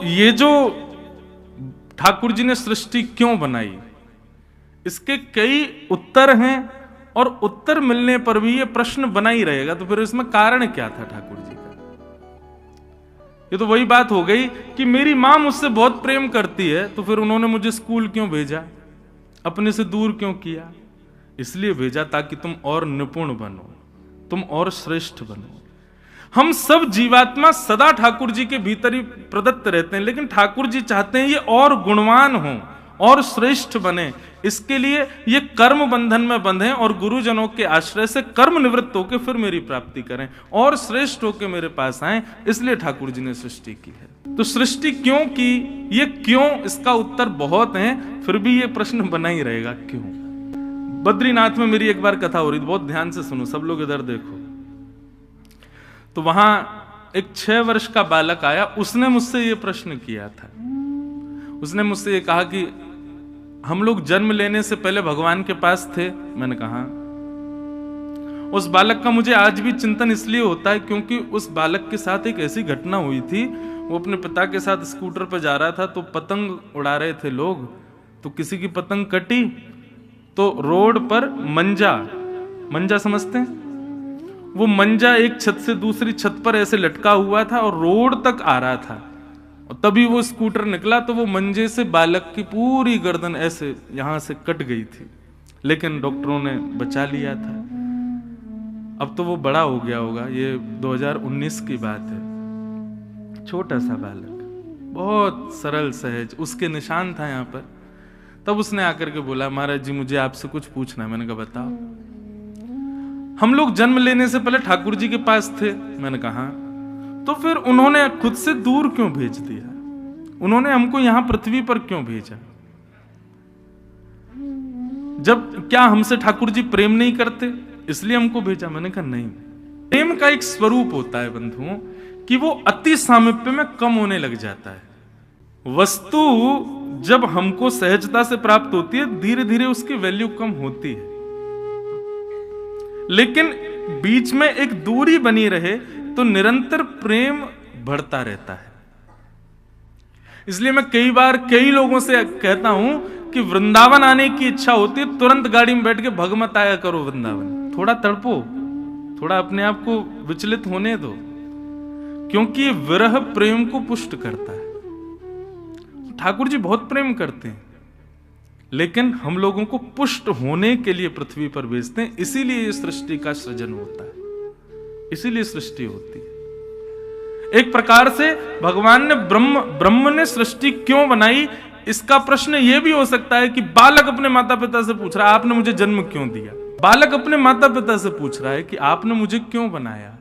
ये जो ठाकुर जी ने सृष्टि क्यों बनाई, इसके कई उत्तर हैं, और उत्तर मिलने पर भी ये प्रश्न बना ही रहेगा। तो फिर इसमें कारण क्या था ठाकुर जी का? ये तो वही बात हो गई कि मेरी मां मुझसे बहुत प्रेम करती है, तो फिर उन्होंने मुझे स्कूल क्यों भेजा, अपने से दूर क्यों किया? इसलिए भेजा ताकि तुम और निपुण बनो, तुम और श्रेष्ठ बनो। हम सब जीवात्मा सदा ठाकुर जी के भीतर ही प्रदत्त रहते हैं, लेकिन ठाकुर जी चाहते हैं ये और गुणवान हो और श्रेष्ठ बने। इसके लिए ये कर्म बंधन में बंधे और गुरुजनों के आश्रय से कर्म निवृत्त होकर फिर मेरी प्राप्ति करें और श्रेष्ठ होकर मेरे पास आए। इसलिए ठाकुर जी ने सृष्टि की है। तो सृष्टि क्यों की, ये क्यों, इसका उत्तर बहुत है, फिर भी ये प्रश्न बना ही रहेगा क्यों। बद्रीनाथ में मेरी एक बार कथा हो रही थी, बहुत ध्यान से सुनो सब लोग, इधर देखो। तो वहां एक 6 वर्ष का बालक आया, उसने मुझसे ये प्रश्न किया था। उसने मुझसे ये कहा कि हम लोग जन्म लेने से पहले भगवान के पास थे। मैंने कहा, उस बालक का मुझे आज भी चिंतन इसलिए होता है क्योंकि उस बालक के साथ एक ऐसी घटना हुई थी। वो अपने पिता के साथ स्कूटर पर जा रहा था, तो पतंग उड़ा रहे थे लोग, तो किसी की पतंग कटी, तो रोड पर मंजा समझते हैं, वो मंजा एक छत से दूसरी छत पर ऐसे लटका हुआ था और रोड तक आ रहा था। और तभी वो स्कूटर निकला तो वो मंजे से बालक की पूरी गर्दन ऐसे यहां से कट गई थी, लेकिन डॉक्टरों ने बचा लिया था। अब तो वो बड़ा हो गया होगा, ये 2019 की बात है। छोटा सा बालक, बहुत सरल सहज, उसके निशान था यहाँ पर। तब उसने आकर के बोला, महाराज जी मुझे आपसे कुछ पूछना है। मैंने कहा बताओ। हम लोग जन्म लेने से पहले ठाकुर जी के पास थे। मैंने कहा, तो फिर उन्होंने खुद से दूर क्यों भेज दिया? उन्होंने हमको यहां पृथ्वी पर क्यों भेजा? जब क्या हमसे ठाकुर जी प्रेम नहीं करते इसलिए हमको भेजा? मैंने कहा नहीं, प्रेम का एक स्वरूप होता है बंधुओं कि वो अति सामीप्य में कम होने लग जाता है। वस्तु जब हमको सहजता से प्राप्त होती है, धीरे धीरे उसकी वैल्यू कम होती है, लेकिन बीच में एक दूरी बनी रहे तो निरंतर प्रेम बढ़ता रहता है। इसलिए मैं कई बार कई लोगों से कहता हूं कि वृंदावन आने की इच्छा होती है, तुरंत गाड़ी में बैठ के भगमत आया करो वृंदावन, थोड़ा तड़पो, थोड़ा अपने आप को विचलित होने दो, क्योंकि विरह प्रेम को पुष्ट करता है। ठाकुर जी बहुत प्रेम करते हैं, लेकिन हम लोगों को पुष्ट होने के लिए पृथ्वी पर भेजते हैं। इसीलिए ये सृष्टि का सृजन होता है, इसीलिए सृष्टि होती है। एक प्रकार से भगवान ने ब्रह्म ने सृष्टि क्यों बनाई, इसका प्रश्न यह भी हो सकता है कि बालक अपने माता पिता से पूछ रहा है, आपने मुझे जन्म क्यों दिया? बालक अपने माता पिता से पूछ रहा है कि आपने मुझे क्यों बनाया,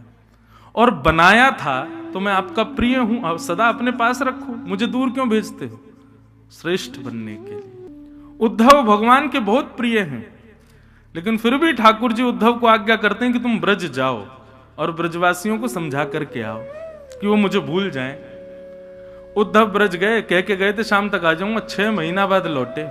और बनाया था तो मैं आपका प्रिय हूं, आप सदा अपने पास रखो, मुझे दूर क्यों भेजते हो? श्रेष्ठ बनने के लिए। उद्धव भगवान के बहुत प्रिय हैं, लेकिन फिर भी ठाकुर जी उद्धव को आज्ञा करते हैं कि तुम ब्रज जाओ और ब्रजवासियों को समझा करके आओ कि वो मुझे भूल जाएं। उद्धव ब्रज गए, कह के गए थे शाम तक आ जाऊंगा, 6 महीना बाद लौटे।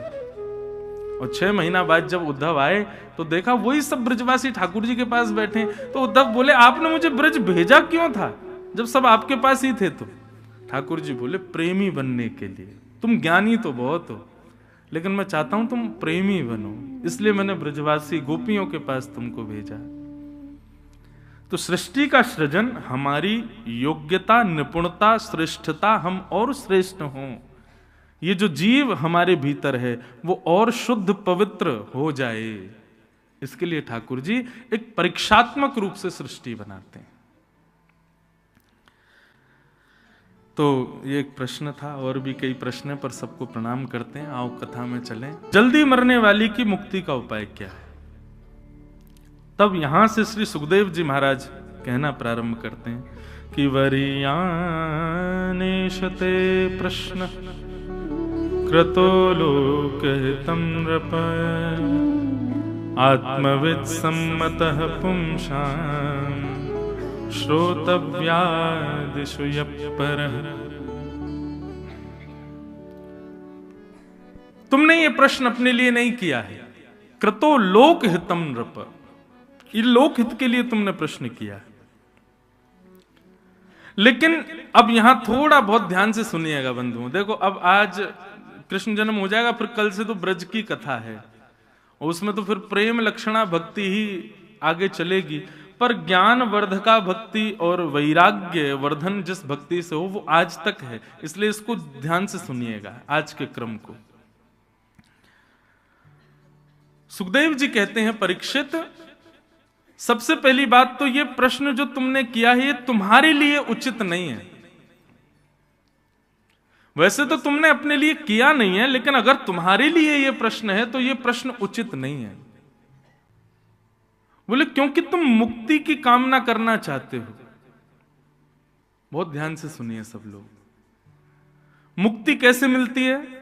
और 6 महीना बाद जब उद्धव आए तो देखा वही सब ब्रजवासी ठाकुर जी के पास बैठे। तो उद्धव बोले, आपने मुझे ब्रज भेजा क्यों था जब सब आपके पास ही थे? तो ठाकुर जी बोले, प्रेमी बनने के लिए। तुम ज्ञानी तो बहुत हो, लेकिन मैं चाहता हूं तुम प्रेमी बनो, इसलिए मैंने ब्रजवासी गोपियों के पास तुमको भेजा। तो सृष्टि का सृजन हमारी योग्यता, निपुणता, श्रेष्ठता, हम और श्रेष्ठ हों, ये जो जीव हमारे भीतर है वो और शुद्ध पवित्र हो जाए, इसके लिए ठाकुर जी एक परीक्षात्मक रूप से सृष्टि बनाते हैं। तो ये एक प्रश्न था, और भी कई प्रश्न है, पर सबको प्रणाम करते हैं। आओ कथा में चलें। जल्दी मरने वाली की मुक्ति का उपाय क्या है? तब यहां से श्री सुखदेव जी महाराज कहना प्रारंभ करते हैं कि वरीयानेशते प्रश्न क्रतो लोकहितं नृप आत्मवित् सम्मतः पुंसां श्रोतव्यादिषु यः परः। तुमने ये प्रश्न अपने लिए नहीं किया है। क्रतो लोकहितं नृप, ये लोकहित के लिए तुमने प्रश्न किया है, लेकिन अब यहां थोड़ा बहुत ध्यान से सुनिएगा बंधुओं। देखो, अब आज कृष्ण जन्म हो जाएगा, फिर कल से तो ब्रज की कथा है, उसमें तो फिर प्रेम लक्षणा भक्ति ही आगे चलेगी। पर ज्ञान वर्धका भक्ति और वैराग्य वर्धन जिस भक्ति से हो वो आज तक है, इसलिए इसको ध्यान से सुनिएगा आज के क्रम को। सुखदेव जी कहते हैं, परीक्षित, सबसे पहली बात तो ये प्रश्न जो तुमने किया है ये तुम्हारे लिए उचित नहीं है। वैसे तो तुमने अपने लिए किया नहीं है, लेकिन अगर तुम्हारे लिए ये प्रश्न है तो ये प्रश्न उचित नहीं है। बोले क्योंकि तुम मुक्ति की कामना करना चाहते हो। बहुत ध्यान से सुनिए सब लोग। मुक्ति कैसे मिलती है?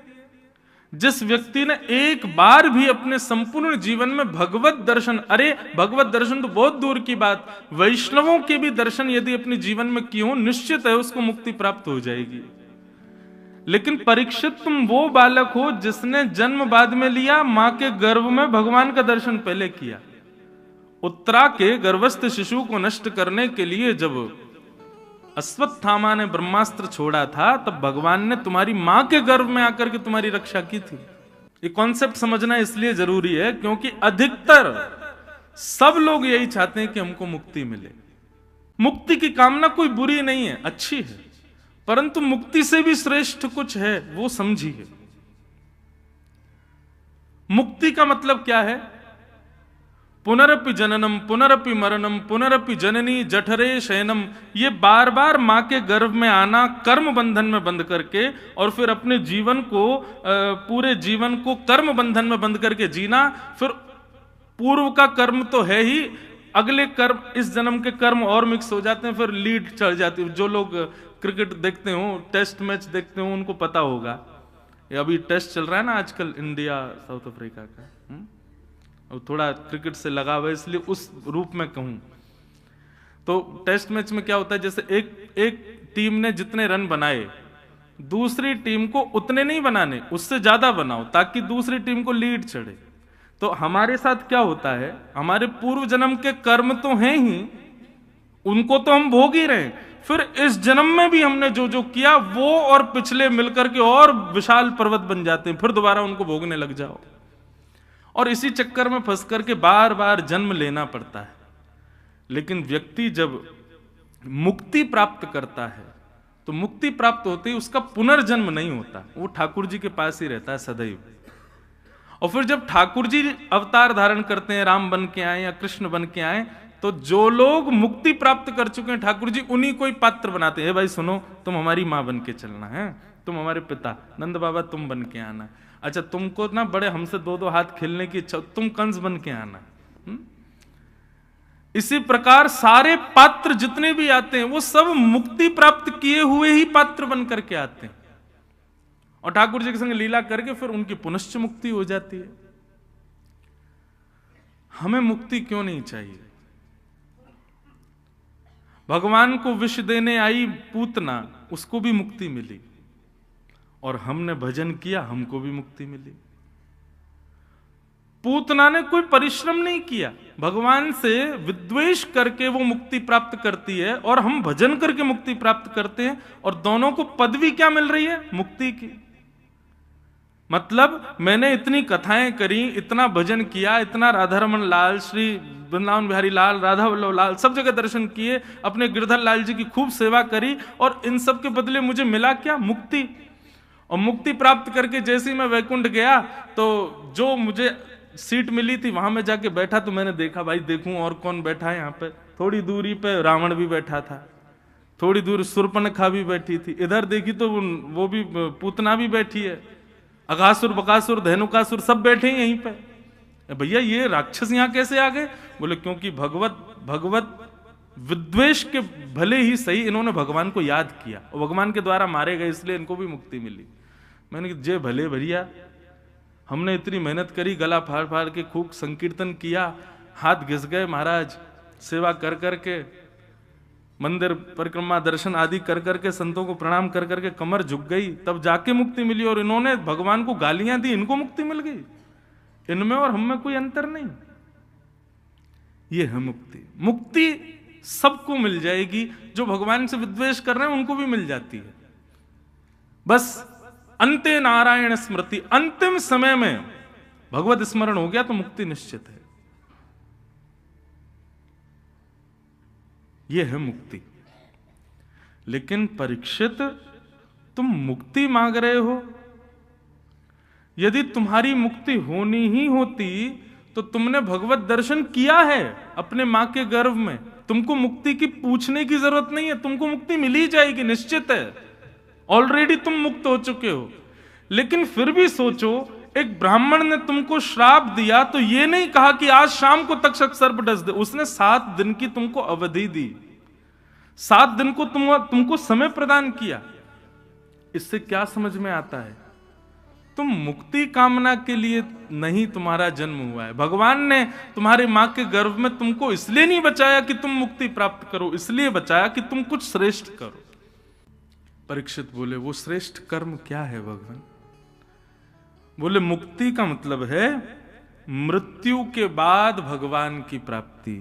जिस व्यक्ति ने एक बार भी अपने संपूर्ण जीवन में भगवत दर्शन, अरे भगवत दर्शन तो बहुत दूर की बात, वैष्णवों के भी दर्शन यदि अपने जीवन में किए हो, निश्चित है उसको मुक्ति प्राप्त हो जाएगी। लेकिन परीक्षित, तुम वो बालक हो जिसने जन्म बाद में लिया, मां के गर्भ में भगवान का दर्शन पहले किया। उत्तरा के गर्भस्थ शिशु को नष्ट करने के लिए जब अश्वत्थामा ने ब्रह्मास्त्र छोड़ा था, तब भगवान ने तुम्हारी मां के गर्भ में आकर के तुम्हारी रक्षा की थी। ये कॉन्सेप्ट समझना इसलिए जरूरी है क्योंकि अधिकतर सब लोग यही चाहते हैं कि हमको मुक्ति मिले। मुक्ति की कामना कोई बुरी नहीं है, अच्छी है, परंतु मुक्ति से भी श्रेष्ठ कुछ है, वो समझिए। मुक्ति का मतलब क्या है? पुनरपि जननम पुनरपि मरणम पुनरपि जननी जठरे शयनम। ये बार बार मां के गर्भ में आना, कर्म बंधन में बंध करके, और फिर अपने जीवन को, पूरे जीवन को कर्म बंधन में बंध करके जीना। फिर पूर्व का कर्म तो है ही, अगले कर्म, इस जन्म के कर्म और मिक्स हो जाते हैं, फिर लीड चढ़ जाती है। जो लोग क्रिकेट देखते हो, टेस्ट मैच देखते हो, उनको पता होगा। अभी टेस्ट चल रहा है ना आजकल, इंडिया साउथ अफ्रीका का, और थोड़ा क्रिकेट से लगाव है इसलिए उस रूप में कहूं तो टेस्ट मैच में क्या होता है, जैसे एक टीम ने जितने रन बनाए, दूसरी टीम को उतने नहीं बनाने, उससे ज्यादा बनाओ ताकि दूसरी टीम को लीड चढ़े। तो हमारे साथ क्या होता है, हमारे पूर्व जन्म के कर्म तो हैं ही, उनको तो हम भोग ही रहे हैं, फिर इस जन्म में भी हमने जो जो किया वो और पिछले मिलकर के और विशाल पर्वत बन जाते हैं, फिर दोबारा उनको भोगने लग जाओ। और इसी चक्कर में फंस करके बार बार जन्म लेना पड़ता है। लेकिन व्यक्ति जब मुक्ति प्राप्त करता है तो मुक्ति प्राप्त होते ही उसका पुनर्जन्म नहीं होता, वो ठाकुर जी के पास ही रहता है सदैव। और फिर जब ठाकुर जी अवतार धारण करते हैं, राम बन के आए या कृष्ण बन के आए, तो जो लोग मुक्ति प्राप्त कर चुके हैं ठाकुर जी उन्हीं को ही पात्र बनाते हैं। भाई सुनो, तुम हमारी मां बन के चलना है, तुम हमारे पिता नंद बाबा तुम बन के आना, अच्छा तुमको ना बड़े हमसे दो दो हाथ खेलने की इच्छा, तुम कंस बन के आना। इसी प्रकार सारे पात्र जितने भी आते हैं वो सब मुक्ति प्राप्त किए हुए ही पात्र बन करके आते हैं, और ठाकुर जी के संग लीला करके फिर उनकी पुनश्च मुक्ति हो जाती है। हमें मुक्ति क्यों नहीं चाहिए? भगवान को विष देने आई पूतना, उसको भी मुक्ति मिली, और हमने भजन किया, हमको भी मुक्ति मिली। पूतना ने कोई परिश्रम नहीं किया, भगवान से विद्वेष करके वो मुक्ति प्राप्त करती है, और हम भजन करके मुक्ति प्राप्त करते हैं, और दोनों को पदवी क्या मिल रही है? मुक्ति की। मतलब मैंने इतनी कथाएं करी, इतना भजन किया, इतना राधारमण लाल, श्री वृंदावन बिहारी लाल, राधा वल्लभ लाल, सब जगह दर्शन किए, अपने गिरधर लाल जी की खूब सेवा करी, और इन सब के बदले मुझे मिला क्या? मुक्ति। और मुक्ति प्राप्त करके जैसे ही मैं वैकुंठ गया तो जो मुझे सीट मिली थी वहां में जाके बैठा, तो मैंने देखा भाई देखूं और कौन बैठा है यहाँ पे। थोड़ी दूरी पे रावण भी बैठा था, थोड़ी दूर शूर्पणखा भी बैठी थी, इधर देखी तो वो भी पूतना भी बैठी है, अघासुर बकासुर धेनुकासुर सब बैठे हैं यहीं पे। भैया ये राक्षस यहाँ कैसे आ गए? बोले क्योंकि भगवत विद्वेष के भले ही सही इन्होंने भगवान को याद किया, और भगवान के द्वारा मारे गए, इसलिए इनको भी मुक्ति मिली। मैंने कहा जे भले भैया, हमने इतनी मेहनत करी, गला फाड़ फाड़ के खूब संकीर्तन किया, हाथ घिस गए महाराज, सेवा कर करके, मंदिर परिक्रमा दर्शन आदि कर करके, संतों को प्रणाम कर करके कमर झुक गई, तब जाके मुक्ति मिली। और इन्होंने भगवान को गालियां दी, इनको मुक्ति मिल गई। इनमें और हम में कोई अंतर नहीं। ये है मुक्ति। मुक्ति सबको मिल जाएगी, जो भगवान से विद्वेष कर रहे हैं उनको भी मिल जाती है। बस अंते नारायण स्मृति, अंतिम समय में भगवत स्मरण हो गया तो मुक्ति निश्चित है। यह है मुक्ति। लेकिन परीक्षित, तुम मुक्ति मांग रहे हो। यदि तुम्हारी मुक्ति होनी ही होती तो तुमने भगवत दर्शन किया है अपने मां के गर्भ में। तुमको मुक्ति की पूछने की जरूरत नहीं है, तुमको मुक्ति मिल ही जाएगी, निश्चित है। ऑलरेडी तुम मुक्त हो चुके हो। लेकिन फिर भी सोचो, एक ब्राह्मण ने तुमको श्राप दिया तो ये नहीं कहा कि आज शाम को तक्षक सर्प डस दे। उसने 7 दिन की तुमको अवधि दी, 7 दिन को तुमको समय प्रदान किया। इससे क्या समझ में आता है? तुम मुक्ति कामना के लिए नहीं तुम्हारा जन्म हुआ है। भगवान ने तुम्हारे मां के गर्भ में तुमको इसलिए नहीं बचाया कि तुम मुक्ति प्राप्त करो, इसलिए बचाया कि तुम कुछ श्रेष्ठ करो। परीक्षित बोले, वो श्रेष्ठ कर्म क्या है भगवान? बोले, मुक्ति का मतलब है मृत्यु के बाद भगवान की प्राप्ति।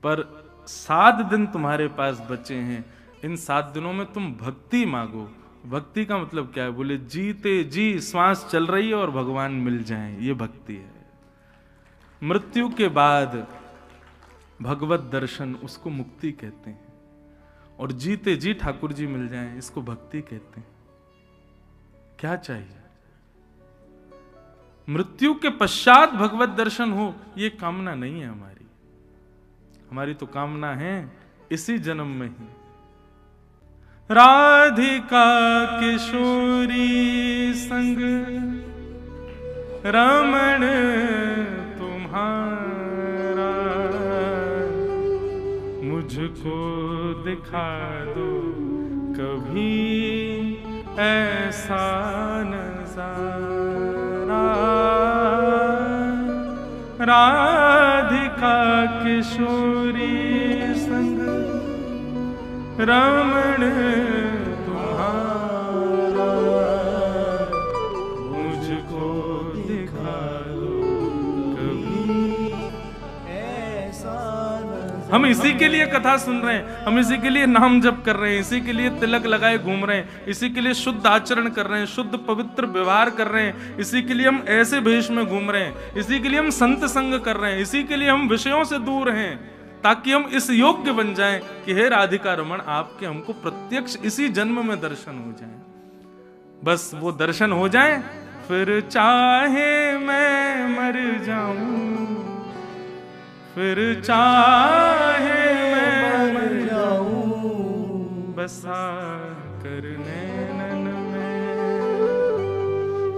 पर 7 दिन तुम्हारे पास बचे हैं, इन 7 दिनों में तुम भक्ति मांगो। भक्ति का मतलब क्या है? बोले, जीते जी श्वास चल रही है और भगवान मिल जाएं, ये भक्ति है। मृत्यु के बाद भगवत दर्शन, उसको मुक्ति कहते हैं। और जीते जी ठाकुर जी मिल जाएं, इसको भक्ति कहते हैं। क्या चाहिए? मृत्यु के पश्चात भगवत दर्शन हो, ये कामना नहीं है हमारी। हमारी तो कामना है इसी जन्म में ही। राधिका किशोरी संग रमण तुम्हारा, मुझको दिखा दो कभी ऐसा नजारा। राधिका किशोरी संग रमण तुम्हारा, मुझको दिखा दो कभी ऐसा। हम इसी के लिए कथा सुन रहे हैं, हम इसी के लिए नाम जप कर रहे हैं, इसी के लिए तिलक लगाए घूम रहे हैं, इसी के लिए शुद्ध आचरण कर रहे हैं, शुद्ध पवित्र व्यवहार कर रहे हैं, इसी के लिए हम ऐसे भेष में घूम रहे हैं, इसी के लिए हम संत संग कर रहे हैं, इसी के लिए हम विषयों से दूर हैं, ताकि हम इस योग्य बन जाएं कि हे राधिका रमण, आपके हमको प्रत्यक्ष इसी जन्म में दर्शन हो जाएं। बस वो दर्शन हो जाएं, फिर चाहे मैं मर जाऊं, फिर चाहे मैं मर जाऊं, बसा कर नैनन में,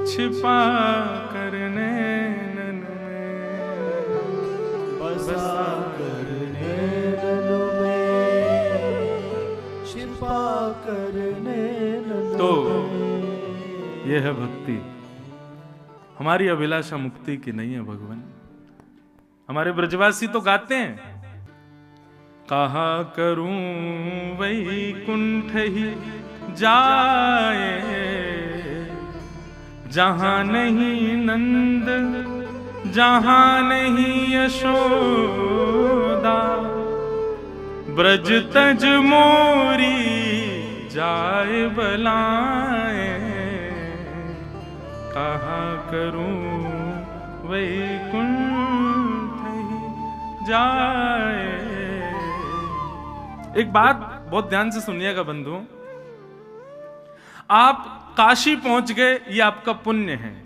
छिपा कर नैनन में, बसा कर नैनन में, छिपा कर नैनन। तो यह है भक्ति। हमारी अभिलाषा मुक्ति की नहीं है भगवान। हमारे ब्रजवासी तो गाते हैं, कहा करूं वैकुंठ ही जाए, जहां नहीं नंद, जहां नहीं यशोदा, ब्रज तज मोरी जाए बलाए। कहा करूं वैकुंठ ही जाए। एक बात बहुत ध्यान से सुनिएगा बंधुओं, आप काशी पहुंच गए, ये आपका पुण्य है।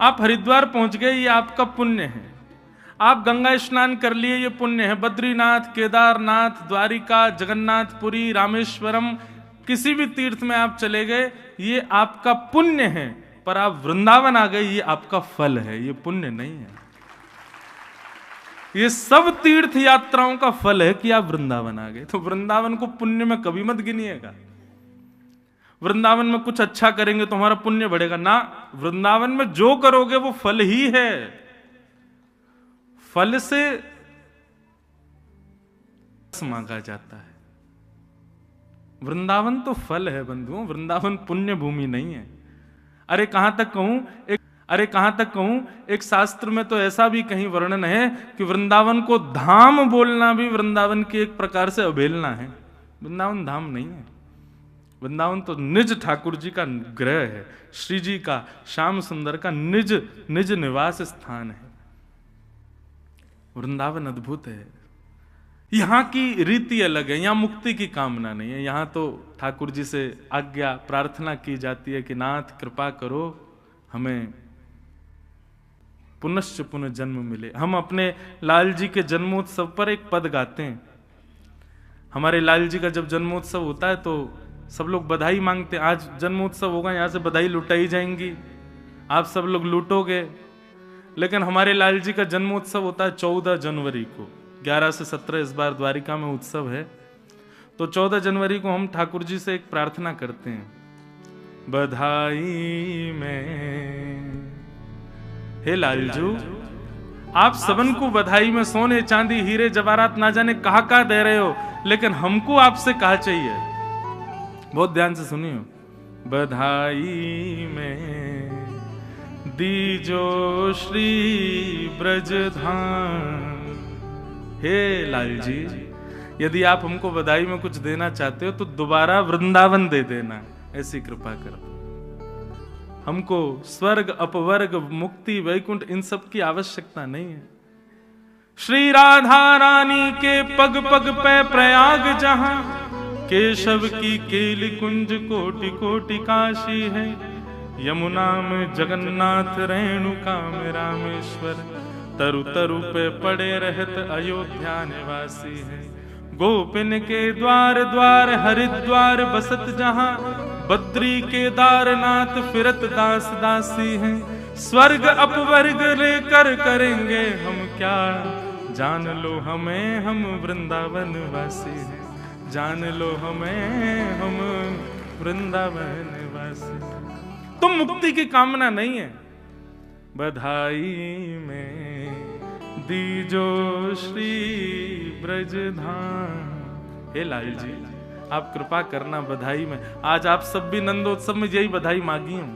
आप हरिद्वार पहुंच गए, ये आपका पुण्य है। आप गंगा स्नान कर लिए, ये पुण्य है। बद्रीनाथ, केदारनाथ, द्वारिका, जगन्नाथपुरी, रामेश्वरम, किसी भी तीर्थ में आप चले गए, ये आपका पुण्य है। पर आप वृंदावन आ गए, ये आपका फल है, ये पुण्य नहीं है। ये सब तीर्थ यात्राओं का फल है कि आप वृंदावन आ गए। तो वृंदावन को पुण्य में कभी मत गिनिएगा। वृंदावन में कुछ अच्छा करेंगे तो हमारा पुण्य बढ़ेगा ना। वृंदावन में जो करोगे वो फल ही है। फल से मांगा जाता है। वृंदावन तो फल है बंधुओं, वृंदावन पुण्य भूमि नहीं है। अरे कहां तक कहूं, एक अरे कहां तक कहूं, एक शास्त्र में तो ऐसा भी कहीं वर्णन है कि वृंदावन को धाम बोलना भी वृंदावन की एक प्रकार से अवहेलना है। वृंदावन धाम नहीं है, वृंदावन तो निज ठाकुर जी का ग्रह है, श्री जी का, श्याम सुंदर का निज निज निवास स्थान है। वृंदावन अद्भुत है। यहां की रीति अलग है, यहां मुक्ति की कामना नहीं है। यहां तो ठाकुर जी से आज्ञा प्रार्थना की जाती है कि नाथ कृपा करो, हमें पुनश्च पुनः जन्म मिले। हम अपने लाल जी के जन्मोत्सव पर एक पद गाते हैं। हमारे लाल जी का जब जन्मोत्सव होता है तो सब लोग बधाई मांगते हैं। आज जन्मोत्सव होगा, यहां से बधाई लुटाई जाएंगी, आप सब लोग लूटोगे। लेकिन हमारे लाल जी का जन्मोत्सव होता है 14 जनवरी को, 11 से 17 इस बार द्वारिका में उत्सव है। तो 14 जनवरी को हम ठाकुर जी से एक प्रार्थना करते हैं, बधाई में हे लालजू, आप सबन को बधाई में सोने चांदी हीरे जवाहरात ना जाने कहा दे रहे हो, लेकिन हमको आपसे कहा चाहिए। बहुत ध्यान से सुनियो, बधाई में दीजो श्री ब्रजधाम। हे लाल जी, यदि आप हमको बधाई में कुछ देना चाहते हो तो दोबारा वृंदावन दे देना, ऐसी कृपा कर दो। हमको स्वर्ग अपवर्ग मुक्ति वैकुंठ इन सब की आवश्यकता नहीं है। श्री राधा रानी के पग पग पे प्रयाग जहां, केशव की केली कुंज कोटि कोटि काशी है। यमुना में जगन्नाथ, रेणुका में रामेश्वर, तरु तरु पे पड़े रहत अयोध्या निवासी है। गोपिन के द्वार द्वार हरिद्वार बसत जहां, बद्री केदारनाथ फिरत दास दासी हैं। स्वर्ग अपवर्ग लेकर करेंगे हम क्या, जान लो हमें हम वृंदावन वासी हैं। जान लो हमें हम वृंदावन वासी। तुम मुक्ति की कामना नहीं है, बधाई में दीजो श्री ब्रजधाम। हे लाल जी, आप कृपा करना बधाई में। आज आप सब भी नंदोत्सव में यही बधाई मांगी हूं।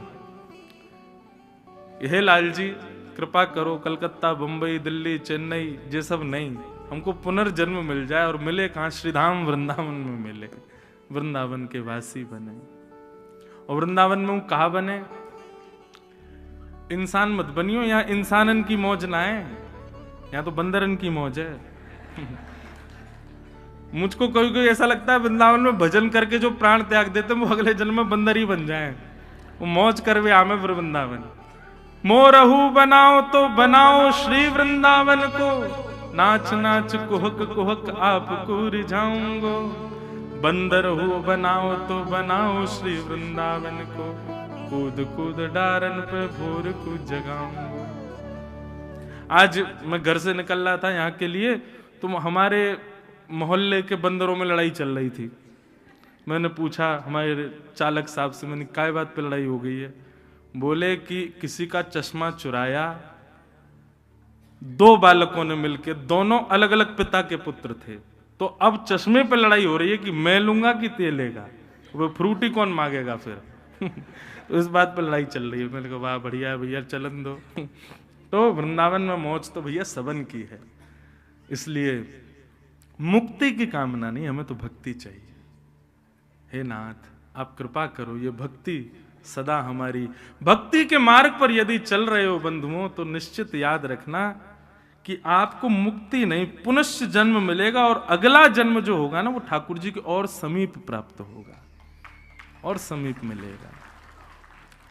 हे लाल जी कृपा करो, कलकत्ता बंबई दिल्ली चेन्नई ये सब नहीं, हमको पुनर्जन्म मिल जाए, और मिले कहां, श्रीधाम वृंदावन में मिले, वृंदावन के वासी बने। और वृंदावन में वो कहा बने, इंसान मत बनियो, यहाँ इंसानन की मौज ना है, यहाँ तो बंदरन की मौज है। मुझको कभी कभी ऐसा लगता है वृंदावन में भजन करके जो प्राण त्याग देते हैं वो अगले जन्म में बंदर ही बन जाएं। वो मौज करवे आमे वृंदावन। मोरहू बनाओ तो बनाओ श्री वृंदावन को, नाच नाच कुहक कुहक आपको रिझाऊंगो। बंदर हो बनाओ तो बनाओ श्री वृंदावन को, कूद कूद डारन पे भोर को जगाऊंगो। आज मैं घर से निकल रहा था यहाँ के लिए, तो हमारे मोहल्ले के बंदरों में लड़ाई चल रही थी। मैंने पूछा हमारे चालक साहब से, मैंने काय बात पे लड़ाई हो गई है? बोले कि किसी का चश्मा चुराया, 2 बालकों ने मिलकर, दोनों अलग अलग पिता के पुत्र थे, तो अब चश्मे पे लड़ाई हो रही है कि मैं लूंगा कि ते लेगा, वो फ्रूटी कौन मांगेगा फिर। तो इस बात पे लड़ाई चल रही है। मैंने कहा वाह बढ़िया है भैया, चलन दो। तो वृंदावन में मौज तो भैया सबन की है, इसलिए मुक्ति की कामना नहीं, हमें तो भक्ति चाहिए। हे नाथ आप कृपा करो, ये भक्ति सदा हमारी, भक्ति के मार्ग पर यदि चल रहे हो बंधुओं, तो निश्चित याद रखना कि आपको मुक्ति नहीं पुनश्च जन्म मिलेगा, और अगला जन्म जो होगा ना वो ठाकुर जी के और समीप प्राप्त होगा, और समीप मिलेगा।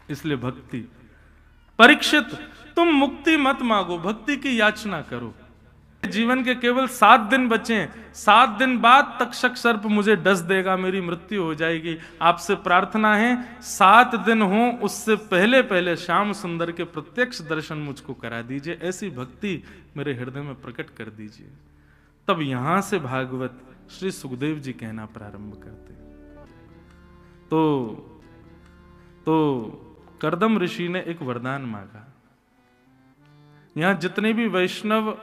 इसलिए भक्ति। परीक्षित तुम मुक्ति मत मांगो, भक्ति की याचना करो। जीवन के केवल 7 दिन बचे, 7 दिन बाद तक्षक सर्प मुझे डस देगा, मेरी मृत्यु हो जाएगी। आपसे प्रार्थना है 7 दिन हो उससे पहले पहले श्याम सुंदर के प्रत्यक्ष दर्शन मुझको करा दीजिए, ऐसी भक्ति मेरे हृदय में प्रकट कर दीजिए। तब यहां से भागवत श्री सुखदेव जी कहना प्रारंभ करते। तो कर्दम ऋषि ने एक वरदान मांगा। यहां जितने भी वैष्णव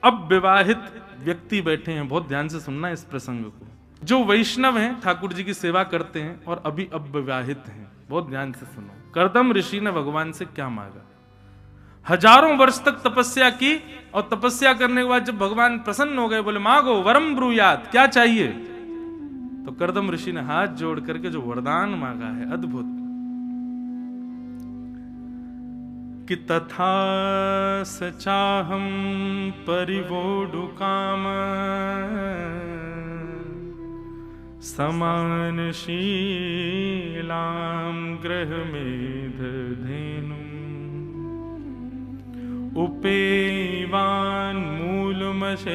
अब विवाहित व्यक्ति बैठे हैं, बहुत ध्यान से सुनना इस प्रसंग को। जो वैष्णव हैं, ठाकुर जी की सेवा करते हैं और अभी अब विवाहित हैं, बहुत ध्यान से सुनो। कर्दम ऋषि ने भगवान से क्या मांगा? हजारों वर्ष तक तपस्या की, और तपस्या करने के बाद जब भगवान प्रसन्न हो गए, बोले मांगो वरम ब्रूयात, क्या चाहिए? तो कर्दम ऋषि ने हाथ जोड़ करके जो वरदान मांगा है, अद्भुत, कि तथा सचाहम परिवोडु काम समान शीलाम ग्रह मेध धेनु उपेवान मूलमशेष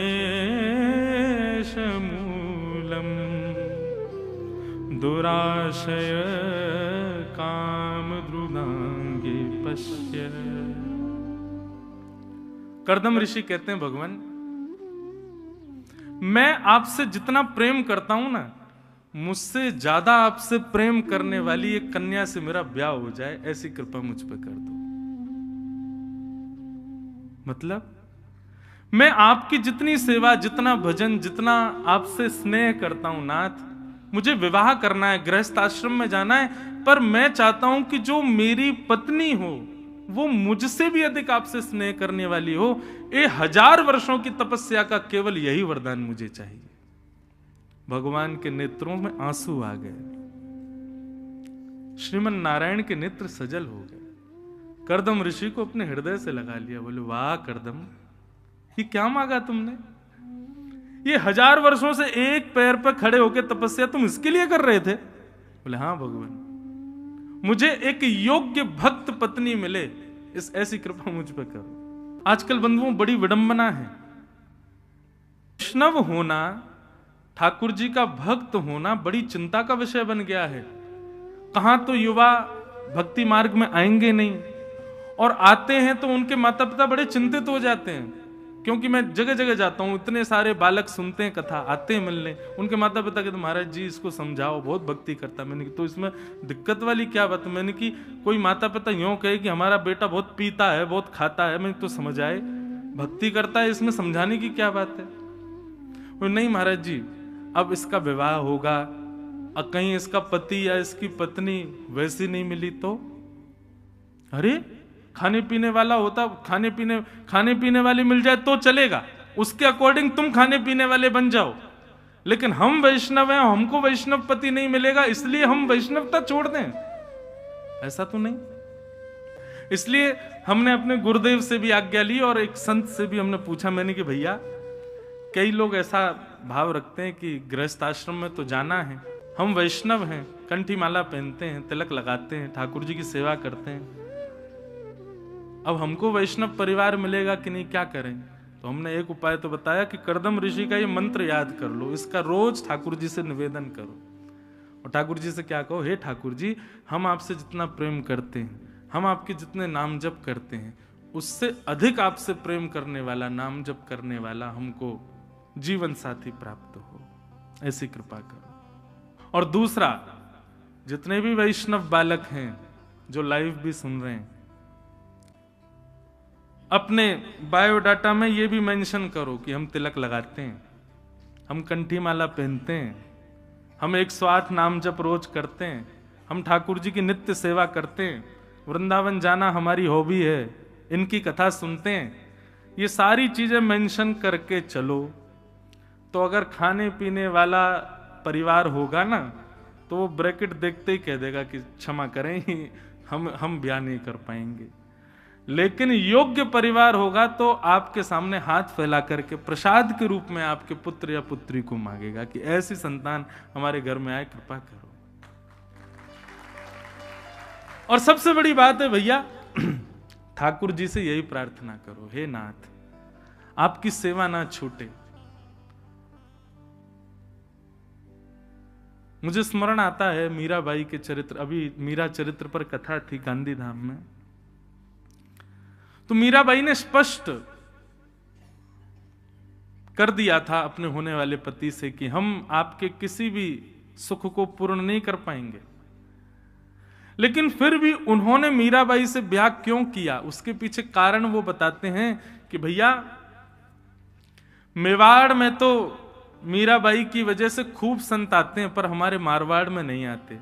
मूलम दुराशय काम द्रुदांगे पश्य। कर्दम ऋषि कहते हैं, भगवान मैं आपसे जितना प्रेम करता हूं ना, मुझसे ज्यादा आपसे प्रेम करने वाली एक कन्या से मेरा ब्याह हो जाए, ऐसी कृपा मुझ पर कर दो। मतलब मैं आपकी जितनी सेवा, जितना भजन, जितना आपसे स्नेह करता हूं नाथ, मुझे विवाह करना है, गृहस्थ आश्रम में जाना है, पर मैं चाहता हूं कि जो मेरी पत्नी हो वो मुझसे भी अधिक आपसे स्नेह करने वाली हो। ये 1000 वर्षों की तपस्या का केवल यही वरदान मुझे चाहिए। भगवान के नेत्रों में आंसू आ गए, श्रीमन नारायण के नेत्र सजल हो गए। कर्दम ऋषि को अपने हृदय से लगा लिया, बोले वाह कर्दम, ये क्या मांगा तुमने? ये 1000 वर्षों से एक पैर पर खड़े होकर तपस्या तुम इसके लिए कर रहे थे? बोले हाँ भगवान, मुझे एक योग्य भक्त पत्नी मिले, इस ऐसी कृपा मुझ पर करो। आजकल बंधुओं बड़ी विडंबना है, वैष्णव होना, ठाकुर जी का भक्त होना बड़ी चिंता का विषय बन गया है। कहां तो युवा भक्ति मार्ग में आएंगे नहीं, और आते हैं तो उनके माता पिता बड़े चिंतित हो जाते हैं, क्योंकि मैं जगह जगह जाता हूं, इतने सारे बालक सुनते हैं कथा, आते हैं मिलने, उनके माता पिता कहते महाराज जी इसको समझाओ, बहुत भक्ति करता। मैंने कि तो इसमें दिक्कत वाली क्या बात? मैंने कि कोई माता पिता यूं कहे कि हमारा बेटा बहुत पीता है, बहुत खाता है, मैंने तो समझ आए, भक्ति करता है, इसमें समझाने की क्या बात है? नहीं महाराज जी, अब इसका विवाह होगा, अब कहीं इसका पति या इसकी पत्नी वैसी नहीं मिली तो? अरे खाने पीने वाला होता, खाने पीने वाली मिल जाए तो चलेगा, उसके अकॉर्डिंग तुम खाने पीने वाले बन जाओ, लेकिन हम वैष्णव हैं, हमको वैष्णव पति नहीं मिलेगा इसलिए हम वैष्णवता छोड़ दें, ऐसा तो नहीं। इसलिए हमने अपने गुरुदेव से भी आज्ञा ली और एक संत से भी हमने पूछा, मैंने कि भैया कई लोग ऐसा भाव रखते हैं कि गृहस्थ आश्रम में तो जाना है, हम वैष्णव हैं, कंठी माला पहनते हैं, तिलक लगाते हैं, ठाकुर जी की सेवा करते हैं, अब हमको वैष्णव परिवार मिलेगा कि नहीं, क्या करें? तो हमने एक उपाय तो बताया कि कर्दम ऋषि का ये मंत्र याद कर लो, इसका रोज ठाकुर जी से निवेदन करो, और ठाकुर जी से क्या कहो, हे ठाकुर जी, हम आपसे जितना प्रेम करते हैं, हम आपके जितने नाम जप करते हैं, उससे अधिक आपसे प्रेम करने वाला, नाम जप करने वाला हमको जीवन साथी प्राप्त हो, ऐसी कृपा करो। और दूसरा, जितने भी वैष्णव बालक हैं जो लाइव भी सुन रहे हैं, अपने बायोडाटा में ये भी मेंशन करो कि हम तिलक लगाते हैं, हम कंठी माला पहनते हैं, हम 108 नाम जप रोज करते हैं, हम ठाकुर जी की नित्य सेवा करते हैं, वृंदावन जाना हमारी हॉबी है, इनकी कथा सुनते हैं, ये सारी चीजें मेंशन करके चलो। तो अगर खाने पीने वाला परिवार होगा ना, तो वो ब्रैकेट देखते ही कह देगा कि क्षमा करें, हम ब्याह नहीं कर पाएंगे। लेकिन योग्य परिवार होगा तो आपके सामने हाथ फैला करके प्रसाद के रूप में आपके पुत्र या पुत्री को मांगेगा कि ऐसी संतान हमारे घर में आए, कृपा करो। और सबसे बड़ी बात है भैया, ठाकुर जी से यही प्रार्थना करो, हे नाथ आपकी सेवा ना छूटे। मुझे स्मरण आता है मीराबाई के चरित्र, अभी मीरा चरित्र पर कथा थी गांधीधाम में, तो मीराबाई ने स्पष्ट कर दिया था अपने होने वाले पति से कि हम आपके किसी भी सुख को पूर्ण नहीं कर पाएंगे, लेकिन फिर भी उन्होंने मीराबाई से ब्याह क्यों किया, उसके पीछे कारण वो बताते हैं कि भैया मेवाड़ में तो मीराबाई की वजह से खूब संत आते हैं, पर हमारे मारवाड़ में नहीं आते,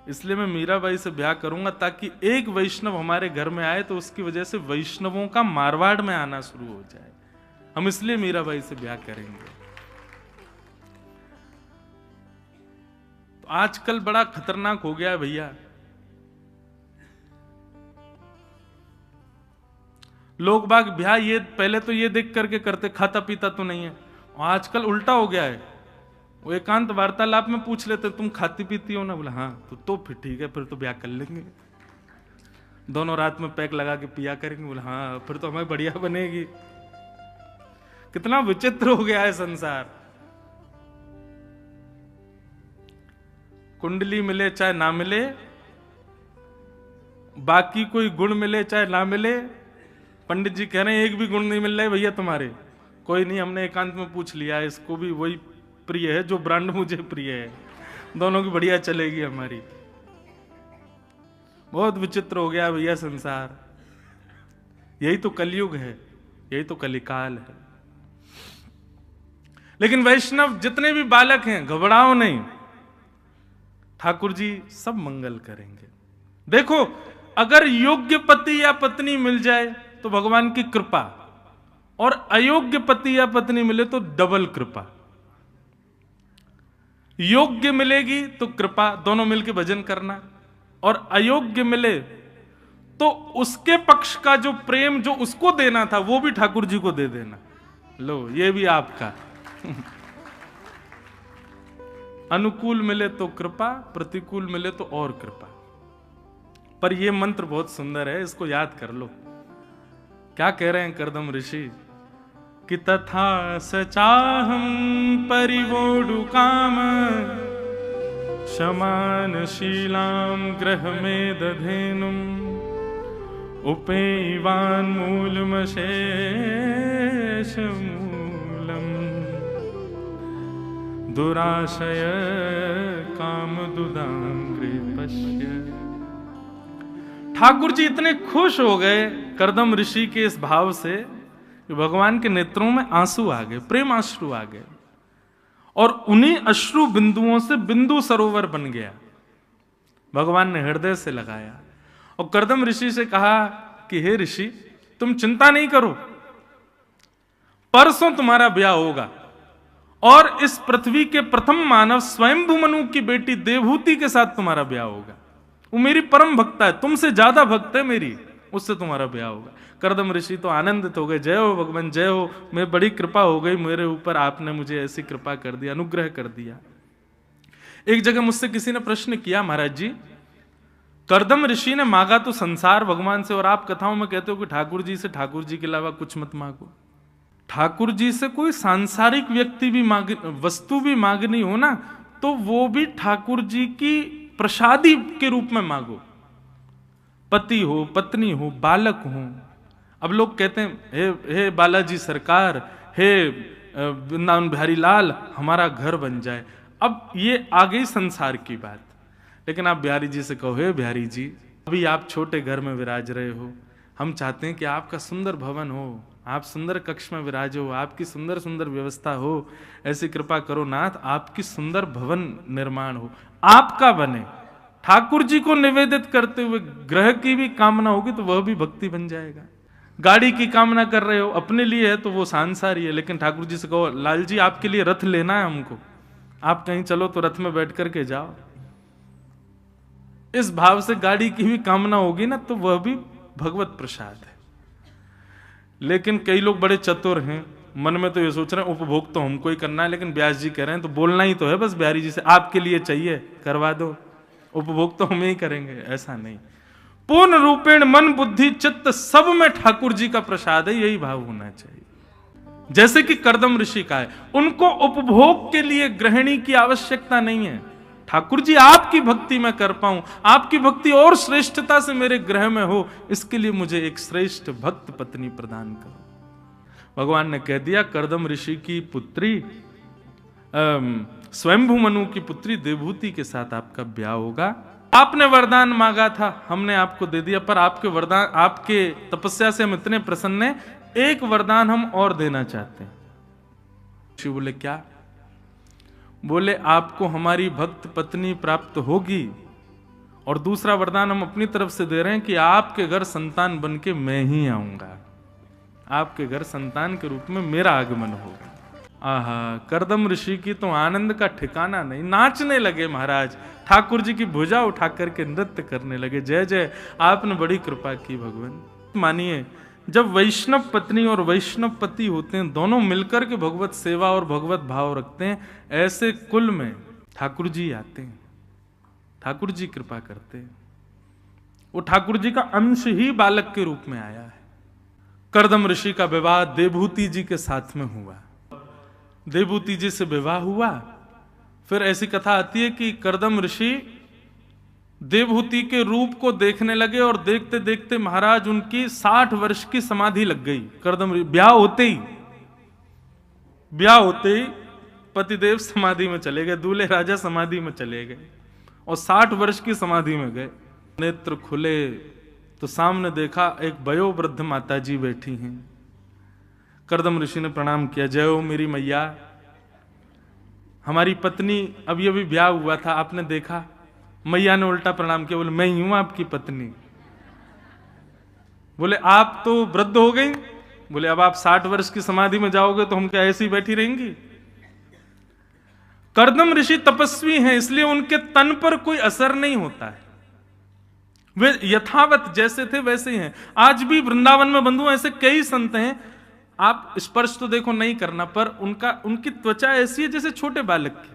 इसलिए मैं मीराबाई से ब्याह करूंगा ताकि एक वैष्णव हमारे घर में आए तो उसकी वजह से वैष्णवों का मारवाड़ में आना शुरू हो जाए। हम इसलिए मीराबाई से ब्याह करेंगे। तो आजकल बड़ा खतरनाक हो गया है भैया। लोग बाग ब्याह ये पहले तो ये देख करके करते खाता पीता तो नहीं है, और आजकल उल्टा हो गया है। वो एकांत वार्तालाप में पूछ लेते तुम खाती पीती हो ना, बोला हाँ तो फिर ठीक है, फिर तो ब्याह कर लेंगे, दोनों रात में पैक लगा के पिया करेंगे। बोला हाँ फिर तो हमें बढ़िया बनेगी। कितना विचित्र हो गया है संसार। कुंडली मिले चाहे ना मिले, बाकी कोई गुण मिले चाहे ना मिले, पंडित जी कह रहे हैं एक भी गुण नहीं मिल रहा है भैया तुम्हारे। कोई नहीं, हमने एकांत में पूछ लिया है, इसको भी वही प्रिय है जो ब्रांड मुझे प्रिय है, दोनों की बढ़िया चलेगी हमारी। बहुत विचित्र हो गया भैया संसार। यही तो कलयुग है, यही तो कलिकाल है। लेकिन वैष्णव जितने भी बालक हैं घबराओ नहीं, ठाकुर जी सब मंगल करेंगे। देखो अगर योग्य पति या पत्नी मिल जाए तो भगवान की कृपा, और अयोग्य पति या पत्नी मिले तो डबल कृपा। योग्य मिलेगी तो कृपा, दोनों मिलकर भजन करना, और अयोग्य मिले तो उसके पक्ष का जो प्रेम जो उसको देना था वो भी ठाकुर जी को दे देना। लो ये भी आपका। अनुकूल मिले तो कृपा, प्रतिकूल मिले तो और कृपा। पर यह मंत्र बहुत सुंदर है, इसको याद कर लो। क्या कह रहे हैं कर्दम ऋषि कि तथा सचाहम परिवोडु काम शमान शीलाम ग्रह में दधेनुम उपेवान मूलम शेष मूलम दुराशय काम दुदांग्रे पश्य। ठाकुर जी इतने खुश हो गए कर्दम ऋषि के इस भाव से कि भगवान के नेत्रों में आंसू आ गए, प्रेम अश्रु आ गए, और उन्हीं अश्रु बिंदुओं से बिंदु सरोवर बन गया। भगवान ने हृदय से लगाया और कर्दम ऋषि से कहा कि हे ऋषि तुम चिंता नहीं करो, परसों तुम्हारा ब्याह होगा और इस पृथ्वी के प्रथम मानव स्वयंभू मनु की बेटी देवहूति के साथ तुम्हारा ब्याह होगा। वो मेरी परम भक्ता है, तुमसे ज्यादा भक्त है मेरी, उससे तुम्हारा ब्याह होगा। कर्दम ऋषि तो आनंदित हो गए, जय हो भगवान जय हो, मैं बड़ी कृपा हो गई मेरे ऊपर, आपने मुझे ऐसी कृपा कर दिया, अनुग्रह कर दिया। एक जगह मुझसे किसी ने प्रश्न किया, महाराज जी कर्दम ऋषि ने मांगा तो संसार भगवान से, और आप कथाओं में कहते हो कि ठाकुर जी से ठाकुर जी के अलावा कुछ मत मांगो। ठाकुर जी से कोई सांसारिक व्यक्ति भी वस्तु भी मांगनी हो ना, तो वो भी ठाकुर जी की प्रसादी के रूप में मांगो। पति हो, पत्नी हो, बालक हो। अब लोग कहते हैं हे बालाजी सरकार, हे वृंदावन बिहारी लाल, हमारा घर बन जाए। अब ये आ गई संसार की बात। लेकिन आप बिहारी जी से कहो, हे बिहारी जी अभी आप छोटे घर में विराज रहे हो, हम चाहते हैं कि आपका सुंदर भवन हो, आप सुंदर कक्ष में विराजो, आपकी सुंदर सुंदर व्यवस्था हो, ऐसी कृपा करो नाथ आपकी सुंदर भवन निर्माण हो, आपका बने। ठाकुर जी को निवेदित करते हुए ग्रह की भी कामना होगी तो वह भी भक्ति बन जाएगा। गाड़ी की कामना कर रहे हो, अपने लिए है तो वो सांसारी है, लेकिन ठाकुर जी से कहो लाल जी आपके लिए रथ लेना है हमको, आप कहीं चलो तो रथ में बैठ करके जाओ। इस भाव से गाड़ी की भी कामना होगी ना तो वह भी भगवत प्रसाद है। लेकिन कई लोग बड़े चतुर हैं, मन में तो ये सोच रहे हैं उपभोग तो हमको ही करना है, लेकिन व्यास जी कह रहे हैं तो बोलना ही तो है बस बिहारी जी से, आपके लिए चाहिए करवा दो, उपभोग तो हम ही करेंगे। ऐसा नहीं, पूर्ण रूपेण मन बुद्धि चित्त सब में ठाकुर जी का प्रसाद है, यही भाव होना चाहिए। जैसे कि कर्दम ऋषि का है, उनको उपभोग के लिए गृहिणी की आवश्यकता नहीं है। ठाकुर जी आपकी भक्ति मैं कर पाऊं, आपकी भक्ति और श्रेष्ठता से मेरे गृह में हो, इसके लिए मुझे एक श्रेष्ठ भक्त पत्नी प्रदान करो। भगवान ने कह दिया कर्दम ऋषि की पुत्री स्वयंभू मनु की पुत्री देवहूति के साथ आपका ब्याह होगा। आपने वरदान मांगा था, हमने आपको दे दिया, पर आपके वरदान, आपके तपस्या से हम इतने प्रसन्न हैं, एक वरदान हम और देना चाहते हैं। शिव बोले क्या? बोले आपको हमारी भक्त पत्नी प्राप्त होगी और दूसरा वरदान हम अपनी तरफ से दे रहे हैं कि आपके घर संतान बन के मैं ही आऊंगा, आपके घर संतान के रूप में मेरा आगमन होगा। आहा, करदम ऋषि की तो आनंद का ठिकाना नहीं, नाचने लगे महाराज, ठाकुर जी की भुजा उठा करके नृत्य करने लगे। जय जय, आपने बड़ी कृपा की भगवान। मानिए, जब वैष्णव पत्नी और वैष्णव पति होते हैं, दोनों मिलकर के भगवत सेवा और भगवत भाव रखते हैं, ऐसे कुल में ठाकुर जी आते हैं, ठाकुर जी कृपा करते हैं। वो ठाकुर जी का अंश ही बालक के रूप में आया है। करदम ऋषि का विवाह देवहूति जी के साथ में हुआ, देवहूति जी से विवाह हुआ। फिर ऐसी कथा आती है कि करदम ऋषि देवहूति के रूप को देखने लगे और देखते देखते महाराज उनकी 60 वर्ष की समाधि लग गई। करदम ब्याह होते ही पतिदेव समाधि में चले गए, दूल्हे राजा समाधि में चले गए और 60 वर्ष की समाधि में गए। नेत्र खुले तो सामने देखा एक वयोवृद्ध माता जी बैठी हैं। करदम ऋषि ने प्रणाम किया, जय हो मेरी मैया, हमारी पत्नी अभी अभी ब्याह हुआ था, आपने देखा? मैया ने उल्टा प्रणाम किया, बोले मैं ही हूं आपकी पत्नी। बोले आप तो वृद्ध हो गई। बोले अब आप 60 वर्ष की समाधि में जाओगे तो हम क्या ऐसी बैठी रहेंगी? करदम ऋषि तपस्वी हैं, इसलिए उनके तन पर कोई असर नहीं होता है, वे यथावत जैसे थे वैसे ही हैं। आज भी वृंदावन में बंधु ऐसे कई संत हैं, आप स्पर्श तो देखो नहीं करना, पर उनकी त्वचा ऐसी है जैसे छोटे बालक की।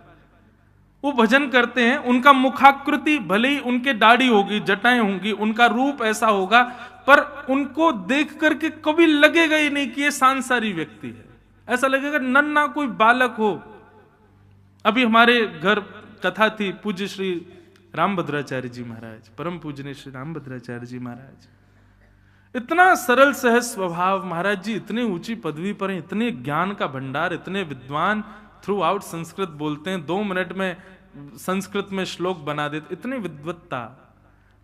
वो भजन करते हैं, उनका मुखाकृति भले ही उनके दाढ़ी होगी, जटाएं होंगी, उनका रूप ऐसा होगा, पर उनको देख करके कभी लगेगा ही नहीं कि ये सांसारी व्यक्ति है। ऐसा लगेगा नन्हा कोई बालक हो। अभी हमारे घर कथा थी, पूज्य श्री रामभद्राचार्य जी महाराज, परम पूजनीय श्री रामभद्राचार्य जी महाराज, इतना सरल सहज स्वभाव महाराज जी, इतनी ऊंची पदवी पर हैं, इतने ज्ञान का भंडार, इतने विद्वान, थ्रू आउट संस्कृत बोलते हैं, 2 मिनट में संस्कृत में श्लोक बना देते, इतनी विद्वत्ता,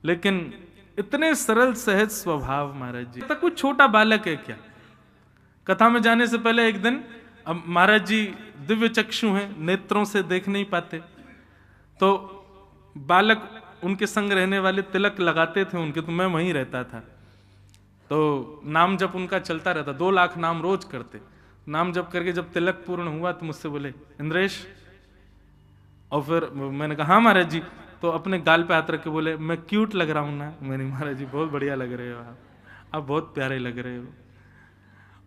लेकिन इतने सरल सहज स्वभाव महाराज जी। तक कोई छोटा बालक है क्या? कथा में जाने से पहले एक दिन, अब महाराज जी दिव्य चक्षु हैं, नेत्रों से देख नहीं पाते, तो बालक उनके संग रहने वाले तिलक लगाते थे उनके, तो मैं वहीं रहता था, तो नाम जप उनका चलता रहता, 2 लाख नाम रोज करते। नाम जप करके जब तिलक पूर्ण हुआ तो मुझसे बोले, इंद्रेश, और फिर मैंने कहा हाँ महाराज जी, तो अपने गाल पे हाथ रख के बोले, मैं क्यूट लग रहा हूं ना? मैंने, महाराज जी बहुत बढ़िया लग रहे हो आप बहुत प्यारे लग रहे हो।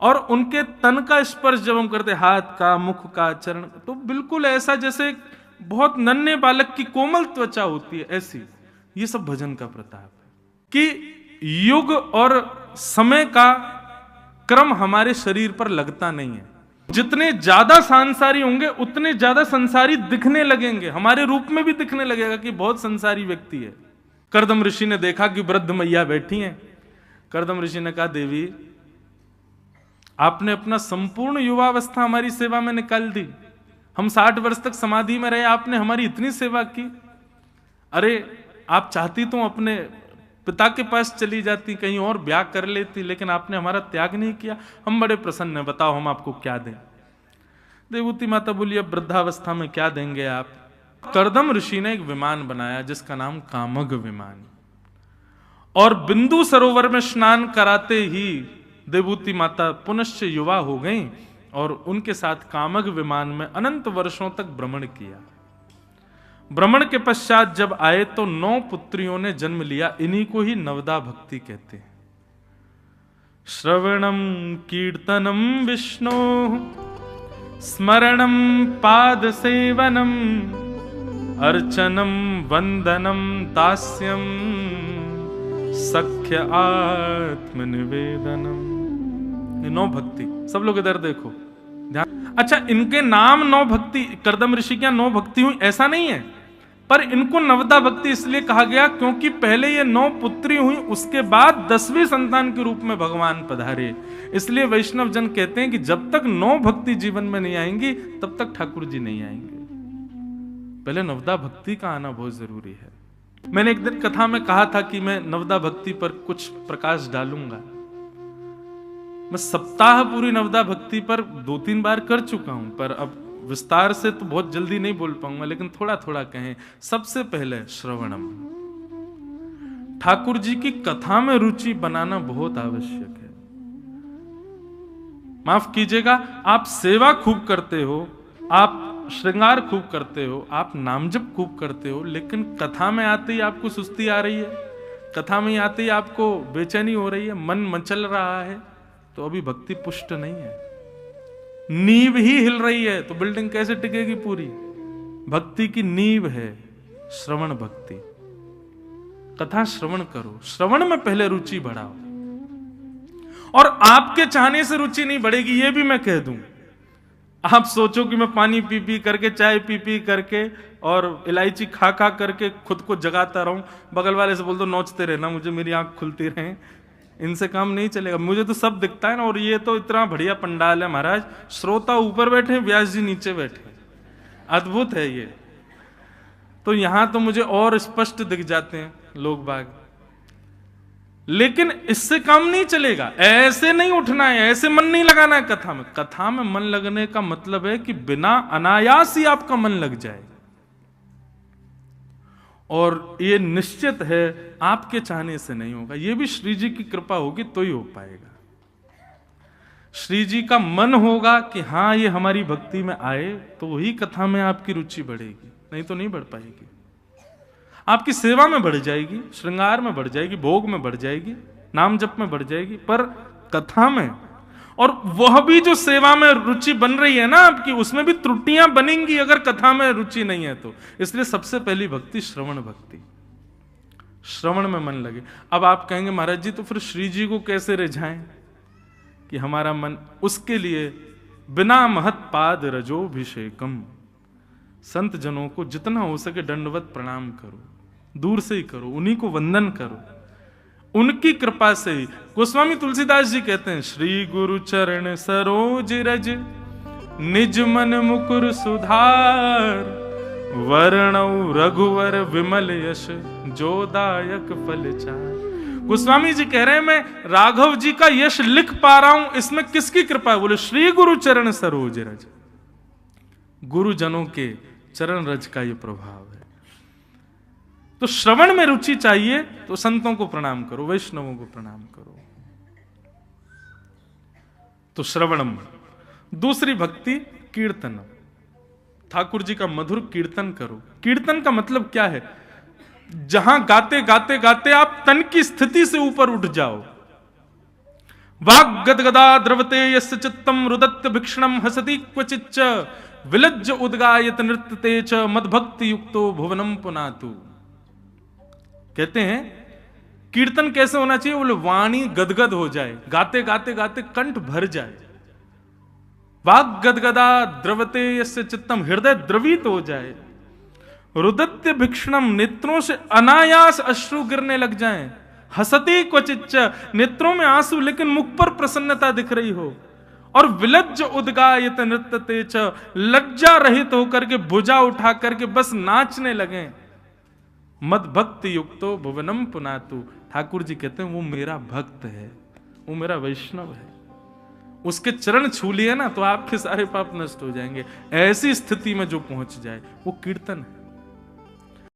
और उनके तन का स्पर्श जब हम करते, हाथ का, मुख का, चरण, तो बिल्कुल ऐसा जैसे बहुत नन्हे बालक की कोमल त्वचा होती है, ऐसी। ये सब भजन का प्रताप है कि युग और समय का क्रम हमारे शरीर पर लगता नहीं है। जितने ज्यादा सांसारी होंगे उतने ज्यादा संसारी दिखने लगेंगे, हमारे रूप में भी दिखने लगेगा कि बहुत संसारी व्यक्ति है। करदम ऋषि ने देखा कि वृद्ध मैया बैठी हैं। करदम ऋषि ने कहा, देवी आपने अपना संपूर्ण युवावस्था हमारी सेवा में निकाल दी, हम 60 वर्ष तक समाधि में रहे, आपने हमारी इतनी सेवा की। अरे आप चाहती तो अपने पिता के पास चली जाती, कहीं और ब्याह कर लेती, लेकिन आपने हमारा त्याग नहीं किया, हम बड़े प्रसन्न हैं, बताओ हम आपको क्या दें? देवहूति माता बोली, अब वृद्धावस्था में क्या देंगे आप? करदम ऋषि ने एक विमान बनाया जिसका नाम कामग विमान, और बिंदु सरोवर में स्नान कराते ही देवहूति माता पुनश्च युवा हो गई और उनके साथ कामग विमान में अनंत वर्षों तक भ्रमण किया। भ्रमण के पश्चात जब आए तो 9 पुत्रियों ने जन्म लिया, इन्हीं को ही नवदा भक्ति कहते हैं। श्रवणम कीर्तनम विष्णु स्मरणम पाद सेवनम अर्चनम वंदनम दास्यम सख्य आत्मनिवेदनम। ये 9 भक्ति, सब लोग इधर देखो ध्यान। अच्छा, इनके नाम 9 भक्ति, करदम ऋषि क्या 9 भक्ति हुई ऐसा नहीं है, पर इनको नवदा भक्ति इसलिए कहा गया क्योंकि पहले ये 9 पुत्री हुई, उसके बाद 10वीं संतान के रूप में भगवान पधारे। इसलिए वैष्णव जन कहते हैं कि जब तक 9 भक्ति जीवन में नहीं आएंगी तब तक ठाकुर जी नहीं आएंगे। पहले नवदा भक्ति का आना बहुत जरूरी है। मैंने एक दिन कथा में कहा था कि मैं नवदा भक्ति पर कुछ प्रकाश डालूंगा। मैं सप्ताह पूरी नवदा भक्ति पर 2-3 बार कर चुका हूं, पर अब विस्तार से तो बहुत जल्दी नहीं बोल पाऊंगा, लेकिन थोड़ा थोड़ा कहें। सबसे पहले श्रवणम, ठाकुर जी की कथा में रुचि बनाना बहुत आवश्यक है। माफ कीजिएगा, आप सेवा खूब करते हो, आप श्रृंगार खूब करते हो, आप नाम जप खूब करते हो, लेकिन कथा में आते ही आपको सुस्ती आ रही है, कथा में आते ही आपको बेचैनी हो रही है, मन मचल रहा है, तो अभी भक्ति पुष्ट नहीं है। नींव ही हिल रही है तो बिल्डिंग कैसे टिकेगी पूरी? भक्ति की नींव है श्रवण भक्ति। कथा श्रवण करो, श्रवण में पहले रुचि बढ़ाओ। और आपके चाहने से रुचि नहीं बढ़ेगी, ये भी मैं कह दूं। आप सोचो कि मैं पानी पी पी करके, चाय पी पी करके और इलायची खा खा करके खुद को जगाता रहूं, बगल वाले से बोल दो नोचते रहना मुझे, मेरी आंख खुलती रहे, इनसे काम नहीं चलेगा। मुझे तो सब दिखता है ना, और ये तो इतना बढ़िया पंडाल है महाराज, श्रोता ऊपर बैठे, व्यास जी नीचे बैठे, अद्भुत है ये। तो यहां तो मुझे और स्पष्ट दिख जाते हैं लोग बाग, लेकिन इससे काम नहीं चलेगा। ऐसे नहीं उठना है, ऐसे मन नहीं लगाना है कथा में। कथा में मन लगने का मतलब है कि बिना अनायास ही आपका मन लग जाए, और ये निश्चित है आपके चाहने से नहीं होगा, ये भी श्री जी की कृपा होगी तो ही हो पाएगा। श्री जी का मन होगा कि हाँ ये हमारी भक्ति में आए, तो ही कथा में आपकी रुचि बढ़ेगी, नहीं तो नहीं बढ़ पाएगी। आपकी सेवा में बढ़ जाएगी, श्रृंगार में बढ़ जाएगी, भोग में बढ़ जाएगी, नाम जप में बढ़ जाएगी, पर कथा में, और वह भी जो सेवा में रुचि बन रही है ना आपकी, उसमें भी त्रुटियां बनेंगी अगर कथा में रुचि नहीं है तो। इसलिए सबसे पहली भक्ति श्रवण भक्ति, श्रवण में मन लगे। अब आप कहेंगे महाराज जी तो फिर श्री जी को कैसे रिझाएं कि हमारा मन, उसके लिए बिना महत पाद रजोभिषेकम, संत जनों को जितना हो सके दंडवत प्रणाम करो, दूर से ही करो, उन्हीं को वंदन करो, उनकी कृपा से ही। गोस्वामी तुलसीदास जी कहते हैं, श्री गुरु चरण सरोज रज निज मन मुकुर सुधार, वर्णौ रघुवर विमल यश जोदायक फल चार। गोस्वामी जी कह रहे हैं मैं राघव जी का यश लिख पा रहा हूं, इसमें किसकी कृपा है? बोले श्री गुरु चरण सरोज रज, गुरुजनों के चरण रज का ये प्रभाव है। तो श्रवण में रुचि चाहिए तो संतों को प्रणाम करो, वैष्णवों को प्रणाम करो। तो श्रवणम। दूसरी भक्ति कीर्तनम, ठाकुर जी का मधुर कीर्तन करो। कीर्तन का मतलब क्या है? जहां गाते गाते गाते आप तन की स्थिति से ऊपर उठ जाओ। वाग गदगदा द्रवते यस्य चित्तम रुदत्त भिक्षणम हसति क्वचिच्च विलज्ज उद्गायत नृत्यते च मदभक्ति युक्तो भुवनम पुनातु। कहते हैं कीर्तन कैसे होना चाहिए? बोले वाणी गदगद हो जाए, गाते गाते गाते कंठ भर जाए। वाग गदगदा द्रवते यस्य चित्तम, हृदय द्रवित हो जाए। रुदत्य भिक्षणम, नेत्रों से अनायास अश्रु गिरने लग जाएं। हसती क्वचिच्च, नेत्रों में आंसू लेकिन मुख पर प्रसन्नता दिख रही हो। और विलज्ज उद्गायत नृत्यते च, लज्जा रहित होकर के भुजा उठा करके बस नाचने लगे। मद भक्ति युक्तो भुवनम पुनातु, ठाकुर जी कहते हैं वो मेरा भक्त है, वो मेरा वैष्णव है, उसके चरण छू लिए ना तो आपके सारे पाप नष्ट हो जाएंगे। ऐसी स्थिति में जो पहुंच जाए वो कीर्तन है।